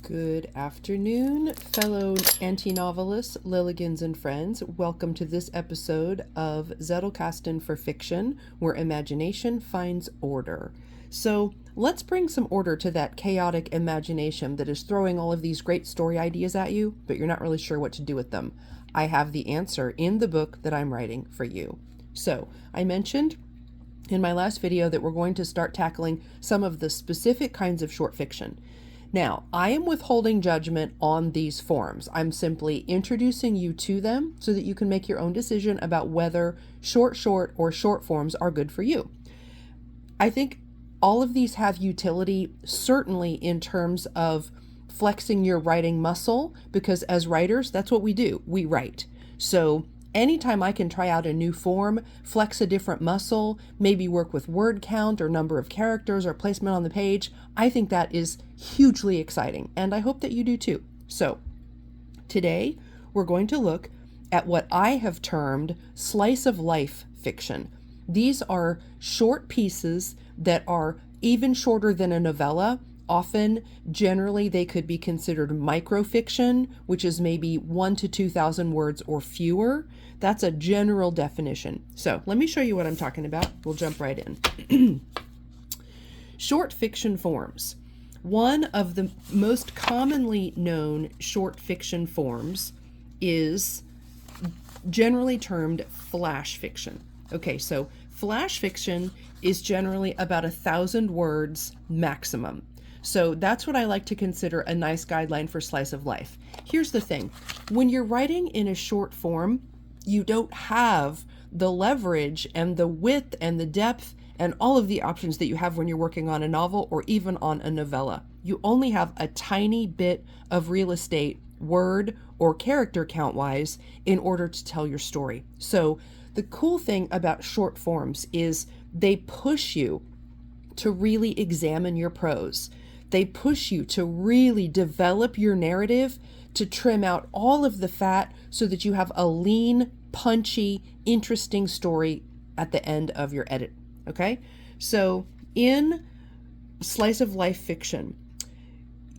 Good afternoon, fellow anti-novelists, Lilligans, and friends. Welcome to this episode of Zettelkasten for Fiction, where imagination finds order. So let's bring some order to that chaotic imagination that is throwing all of these great story ideas at you, but you're not really sure what to do with them. I have the answer in the book that I'm writing for you. So I mentioned in my last video that we're going to start tackling some of the specific kinds of short fiction. Now, I am withholding judgment on these forms. I'm simply introducing you to them so that you can make your own decision about whether short or short forms are good for you. I think all of these have utility, certainly in terms of flexing your writing muscle, because as writers, that's what we do. We write. So anytime I can try out a new form, flex a different muscle, maybe work with word count or number of characters or placement on the page, I think that is hugely exciting, and I hope that you do too. So today we're going to look at what I have termed slice of life fiction. These are short pieces that are even shorter than a novella. Often, generally, they could be considered microfiction, which is maybe 1,000 to 2,000 words or fewer. That's a general definition. So let me show you what I'm talking about. We'll jump right in. Short fiction forms. One of the most commonly known short fiction forms is generally termed flash fiction. Okay, so flash fiction is generally about 1,000 words maximum. So that's what I like to consider a nice guideline for slice of life. Here's the thing. When you're writing in a short form, you don't have the leverage and the width and the depth and all of the options that you have when you're working on a novel or even on a novella. You only have a tiny bit of real estate, word or character count-wise, in order to tell your story. So the cool thing about short forms is they push you to really examine your prose. They push you to really develop your narrative, to trim out all of the fat so that you have a lean, punchy, interesting story at the end of your edit. Okay? So in slice of life fiction,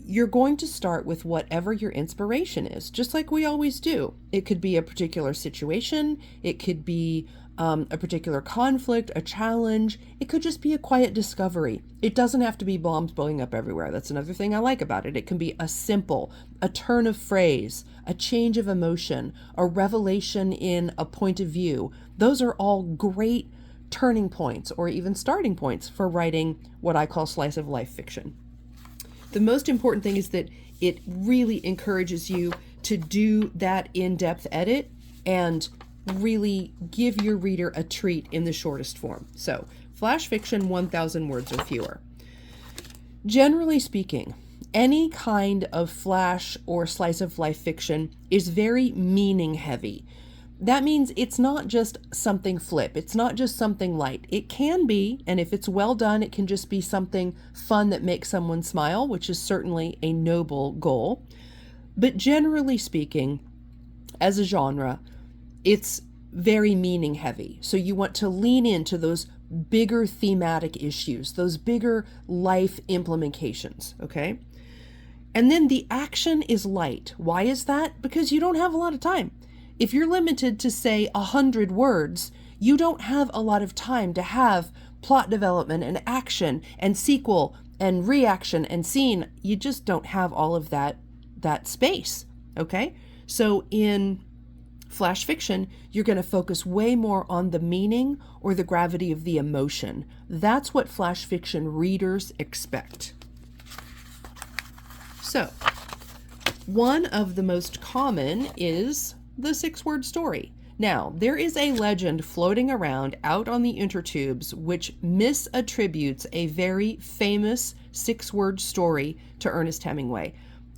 you're going to start with whatever your inspiration is, just like we always do. It could be a particular situation. It could be a particular conflict, a challenge. It could just be a quiet discovery. It doesn't have to be bombs blowing up everywhere. That's another thing I like about it. It can be a turn of phrase, a change of emotion, a revelation in a point of view. Those are all great turning points or even starting points for writing what I call slice of life fiction. The most important thing is that it really encourages you to do that in-depth edit and really give your reader a treat in the shortest form. So, flash fiction, 1,000 words or fewer. Generally speaking, any kind of flash or slice of life fiction is very meaning heavy. That means it's not just something flip. It's not just something light. It can be, and if it's well done, it can just be something fun that makes someone smile, which is certainly a noble goal. But generally speaking, as a genre, it's very meaning heavy. So you want to lean into those bigger thematic issues, those bigger life implications, okay? And then the action is light. Why is that? Because you don't have a lot of time. If you're limited to, say, 100 words, you don't have a lot of time to have plot development and action and sequel and reaction and scene. You just don't have all of that space, okay? So in flash fiction, you're going to focus way more on the meaning or the gravity of the emotion. That's what flash fiction readers expect. So, one of the most common is the 6-word story. Now, there is a legend floating around out on the intertubes which misattributes a very famous 6-word story to Ernest Hemingway.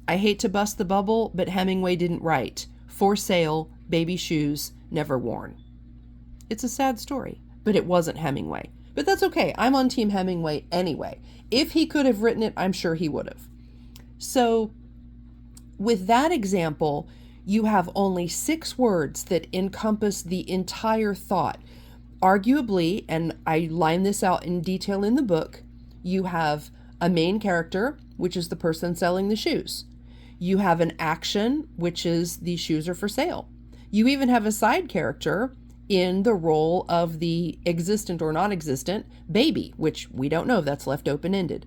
I hate to bust the bubble, but Hemingway didn't write "For sale, baby shoes, never worn." It's a sad story, but it wasn't Hemingway. But that's okay. I'm on Team Hemingway anyway. If he could have written it, I'm sure he would have. So, with that example, you have only 6 words that encompass the entire thought. Arguably, and I line this out in detail in the book, you have a main character, which is the person selling the shoes. You have an action, which is these shoes are for sale. You even have a side character in the role of the existent or non-existent baby, which we don't know, that's left open-ended.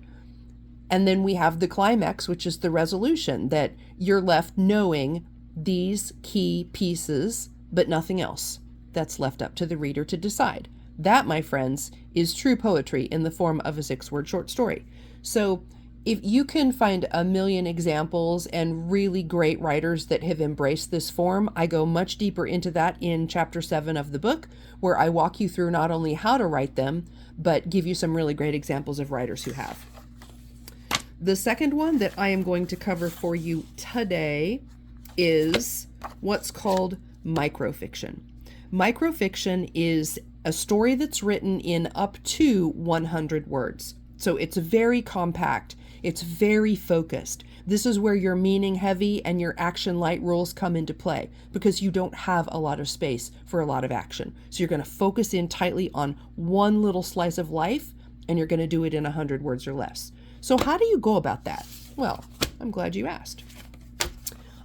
And then we have the climax, which is the resolution, that you're left knowing these key pieces, but nothing else. That's left up to the reader to decide. That, my friends, is true poetry in the form of a 6-word short story. So if you can find a million examples and really great writers that have embraced this form, I go much deeper into that in chapter 7 of the book, where I walk you through not only how to write them, but give you some really great examples of writers who have. The second one that I am going to cover for you today is what's called microfiction. Microfiction is a story that's written in up to 100 words. So it's very compact. It's very focused. This is where your meaning heavy and your action light rules come into play, because you don't have a lot of space for a lot of action. So you're going to focus in tightly on one little slice of life, and you're going to do it in 100 words or less. So how do you go about that? Well, I'm glad you asked.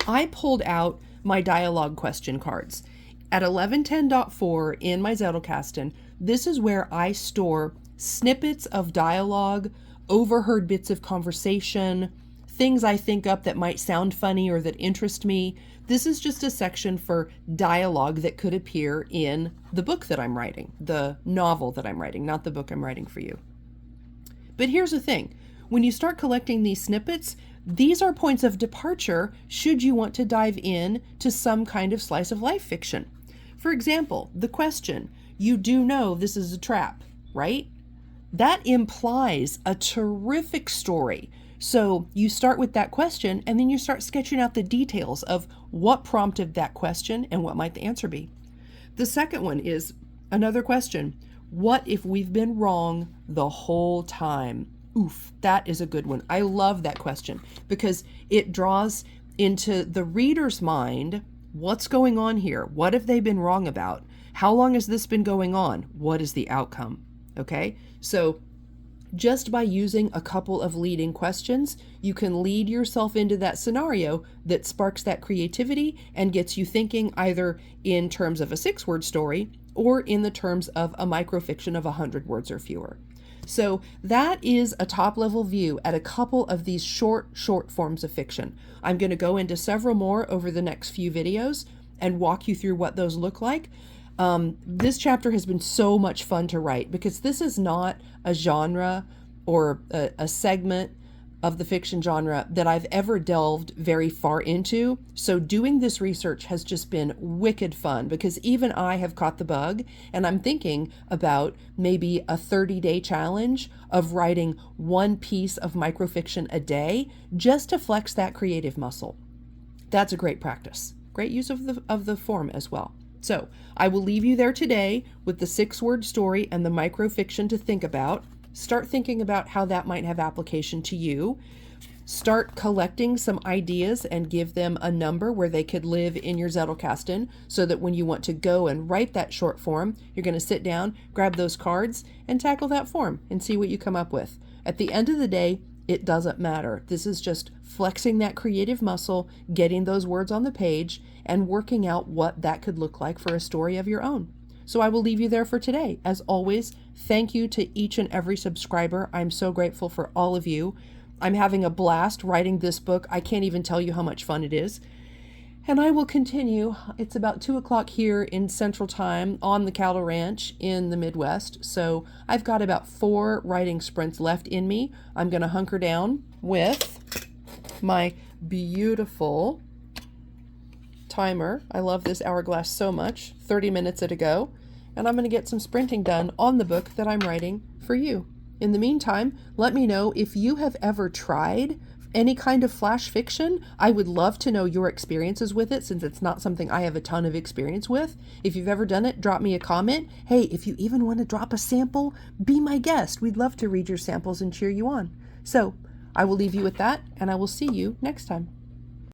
I pulled out my dialogue question cards. At 1110.4 in my Zettelkasten, this is where I store snippets of dialogue, overheard bits of conversation, things I think up that might sound funny or that interest me. This is just a section for dialogue that could appear in the book that I'm writing, the novel that I'm writing, not the book I'm writing for you. But here's the thing. When you start collecting these snippets, these are points of departure should you want to dive in to some kind of slice of life fiction. For example, the question, you do know this is a trap, right? That implies a terrific story. So you start with that question, and then you start sketching out the details of what prompted that question and what might the answer be. The second one is another question. What if we've been wrong the whole time? Oof, that is a good one. I love that question because it draws into the reader's mind, what's going on here? What have they been wrong about? How long has this been going on? What is the outcome? Okay, so just by using a couple of leading questions, you can lead yourself into that scenario that sparks that creativity and gets you thinking either in terms of a 6-word story or in the terms of a microfiction of 100 words or fewer. So that is a top-level view at a couple of these short forms of fiction. I'm going to go into several more over the next few videos and walk you through what those look like. This chapter has been so much fun to write because this is not a genre or a segment of the fiction genre that I've ever delved very far into. So doing this research has just been wicked fun because even I have caught the bug, and I'm thinking about maybe a 30-day challenge of writing one piece of microfiction a day just to flex that creative muscle. That's a great practice. Great use of the form as well. So I will leave you there today with the 6-word story and the microfiction to think about. Start thinking about how that might have application to you. Start collecting some ideas and give them a number where they could live in your Zettelkasten so that when you want to go and write that short form, you're going to sit down, grab those cards, and tackle that form and see what you come up with. At the end of the day, it doesn't matter. This is just flexing that creative muscle, getting those words on the page, and working out what that could look like for a story of your own. So I will leave you there for today. As always, thank you to each and every subscriber. I'm so grateful for all of you. I'm having a blast writing this book. I can't even tell you how much fun it is. And I will continue. It's about 2 o'clock here in Central Time on the cattle ranch in the Midwest. So I've got about 4 writing sprints left in me. I'm going to hunker down with my beautiful timer. I love this hourglass so much. 30 minutes at a go. And I'm going to get some sprinting done on the book that I'm writing for you. In the meantime, let me know if you have ever tried any kind of flash fiction. I would love to know your experiences with it since it's not something I have a ton of experience with. If you've ever done it, drop me a comment. Hey, if you even want to drop a sample, be my guest. We'd love to read your samples and cheer you on. So I will leave you with that, and I will see you next time.